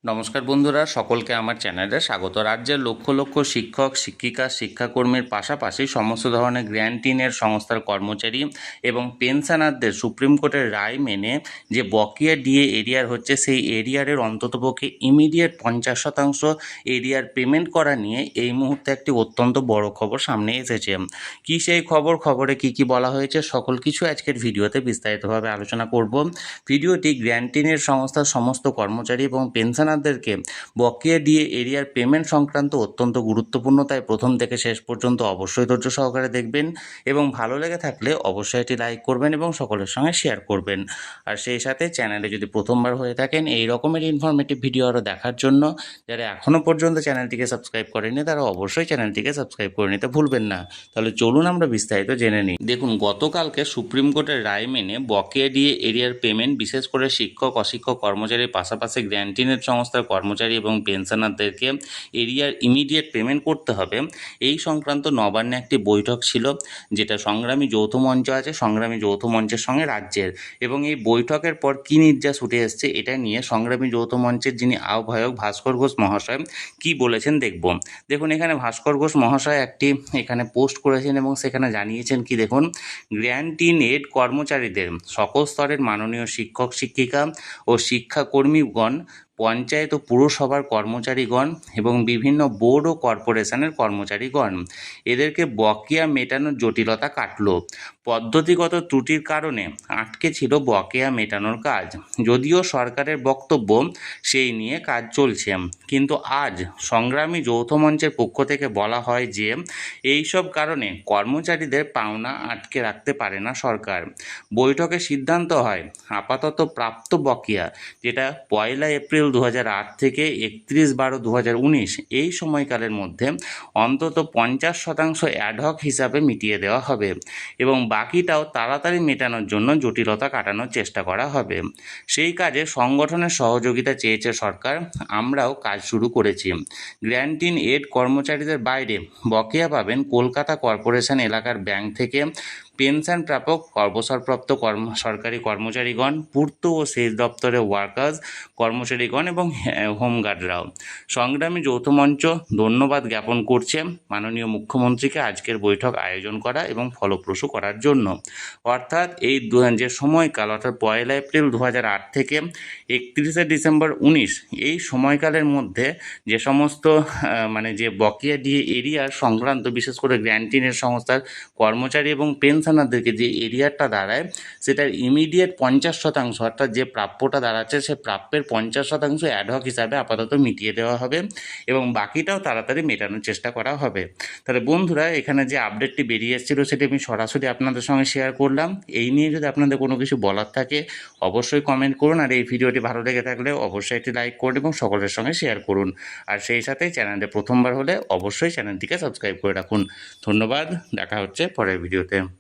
নমস্কার বন্ধুরা, সকলকে আমার চ্যানেলে স্বাগত। রাজ্যের লক্ষ লক্ষ শিক্ষক, শিক্ষিকা, শিক্ষাকর্মীর পাশাপাশি সমস্ত ধরনের গ্র্যান্টিনের সংস্থার কর্মচারী এবং পেনশনারদের সুপ্রিম কোর্টের রায় মেনে যে বকেয়া ডিএ এরিয়ার হচ্ছে, সেই এরিয়ারের অন্ততপক্ষে ইমিডিয়েট 50% এরিয়ার পেমেন্ট করা নিয়ে এই মুহূর্তে একটি অত্যন্ত বড় খবর সামনে এসেছে। কী সেই খবর, খবরে কি কি বলা হয়েছে, সকল কিছু আজকের ভিডিওতে বিস্তারিতভাবে আলোচনা করব। ভিডিওটি গ্র্যান্টিনের সংস্থার সমস্ত কর্মচারী এবং পেনশনারদেরকে বকেয়া ডিএ এরিয়ার পেমেন্ট সংক্রান্ত অত্যন্ত গুরুত্বপূর্ণ, তাই প্রথম থেকে শেষ পর্যন্ত অবশ্যই ধৈর্য সহকারে দেখবেন এবং ভালো লেগে থাকলে অবশ্যই এটি লাইক করবেন এবং সকলের সঙ্গে শেয়ার করবেন। আর সেই সাথে চ্যানেলে যদি প্রথমবার হয়ে থাকেন এই রকমের ইনফরমেটিভ ভিডিও আরও দেখার জন্য যারা এখনও পর্যন্ত চ্যানেলটিকে সাবস্ক্রাইব করেনি তারা অবশ্যই চ্যানেলটিকে সাবস্ক্রাইব করে নিতে ভুলবেন না। তাহলে চলুন আমরা বিস্তারিত জেনে নিই। দেখুন, গতকালকে সুপ্রিম কোর্টের রায় মেনে বকেয়া ডিএ এরিয়ার পেমেন্ট বিশেষ করে শিক্ষক, অশিক্ষক কর্মচারীর পাশাপাশি গ্র্যান্টিনের সংস্থার কর্মচারী এবং পেনশনারদেরকে এরিয়ার ইমিডিয়েট পেমেন্ট করতে হবে, এই সংক্রান্ত নবান্নে একটি বৈঠক ছিল, যেটা সংগ্রামী যৌথ মঞ্চ আছে, সংগ্রামী যৌথ মঞ্চের সঙ্গে রাজ্যের, এবং এই বৈঠকের পর কী নির্যাস উঠে এসছে এটা নিয়ে সংগ্রামী যৌথ মঞ্চের যিনি আহ্বায়ক ভাস্কর ঘোষ মহাশয় কি বলেছেন দেখব। দেখুন, এখানে ভাস্কর ঘোষ মহাশয় একটি এখানে পোস্ট করেছেন এবং সেখানে জানিয়েছেন কি, দেখুন, গ্র্যান্টিন এড কর্মচারীদের সকল স্তরের মাননীয় শিক্ষক, শিক্ষিকা ও শিক্ষাকর্মীগণ, পঞ্চায়েত ও পুরসভার কর্মচারীগণ এবং বিভিন্ন বোর্ড ও কর্পোরেশনের কর্মচারীগণ, এদেরকে বকেয়া মেটানোর জটিলতা কাটল। পদ্ধতিগত ত্রুটির কারণে আটকে ছিল বকেয়া মেটানোর কাজ। যদিও সরকারের বক্তব্য সেই নিয়ে কাজ চলছে, কিন্তু আজ সংগ্রামী যৌথ মঞ্চের পক্ষ থেকে বলা হয় যে এইসব কারণে কর্মচারীদের পাওনা আটকে রাখতে পারে না সরকার। বৈঠকে সিদ্ধান্ত হয় আপাতত প্রাপ্ত বকেয়া, যেটা 1 এপ্রিল 2008 থেকে 31/12/2019 এই সময়কালের মধ্যে অন্তত 50% অ্যাডহক হিসাবে মিটিয়ে দেওয়া হবে এবং বাকিটাও তাড়াতাড়ি মেটানোর জন্য জটিলতা কাটানোর চেষ্টা করা হবে। সেই কাজে সংগঠনের সহযোগিতা চেয়েছে সরকার, আমরাও কাজ শুরু করেছি। গ্র্যান্টিন এড কর্মচারীদের বাইরে বকেয়া পাবেন কলকাতা কর্পোরেশন এলাকার ব্যাংক থেকে পেনশন প্রাপক অবসরপ্রাপ্ত সরকারি কর্মচারীগণ, পূর্ত ও সেচ দপ্তরে ওয়ার্কার্স কর্মচারীগণ এবং হোমগার্ডরাও। সংগ্রামী যৌথ মঞ্চ ধন্যবাদ জ্ঞাপন করছে মাননীয় মুখ্যমন্ত্রীকে আজকের বৈঠক আয়োজন করা এবং ফলপ্রসূ করার জন্য। অর্থাৎ এই যে সময়কাল, অর্থাৎ 1 এপ্রিল 2008 থেকে 31 ডিসেম্বর 2019 এই সময়কালের মধ্যে যে সমস্ত যে বকেয়া ডিএ এরিয়ার সংক্রান্ত, বিশেষ করে গ্র্যান্টিনের সংস্থার কর্মচারী এবং পেনশনারদেরকে যে এরিয়ারটা দাঁড়ায়, সেটার ইমিডিয়েট 50%, অর্থাৎ যে প্রাপ্যটা দাঁড়াচ্ছে সে প্রাপ্যের 50% অ্যাডহক হিসাবে আপাতত মিটিয়ে দেওয়া হবে এবং বাকিটাও তাড়াতাড়ি মেটানোর চেষ্টা করা হবে। তাহলে বন্ধুরা, এখানে যে আপডেটটি বেরিয়ে এসেছিল সেটি আমি সরাসরি আপনাদের সঙ্গে শেয়ার করলাম। এই নিয়ে যদি আপনাদের কোনো কিছু বলার থাকে অবশ্যই কমেন্ট করুন, আর এই ভিডিওটি ভালো লেগে থাকলে অবশ্যই একটি লাইক করুন এবং সকলের সঙ্গে শেয়ার করুন। আর সেই সাথে চ্যানেলে প্রথমবার হলে অবশ্যই চ্যানেলটিকে সাবস্ক্রাইব করে রাখুন। ধন্যবাদ, দেখা হচ্ছে পরের ভিডিওতে।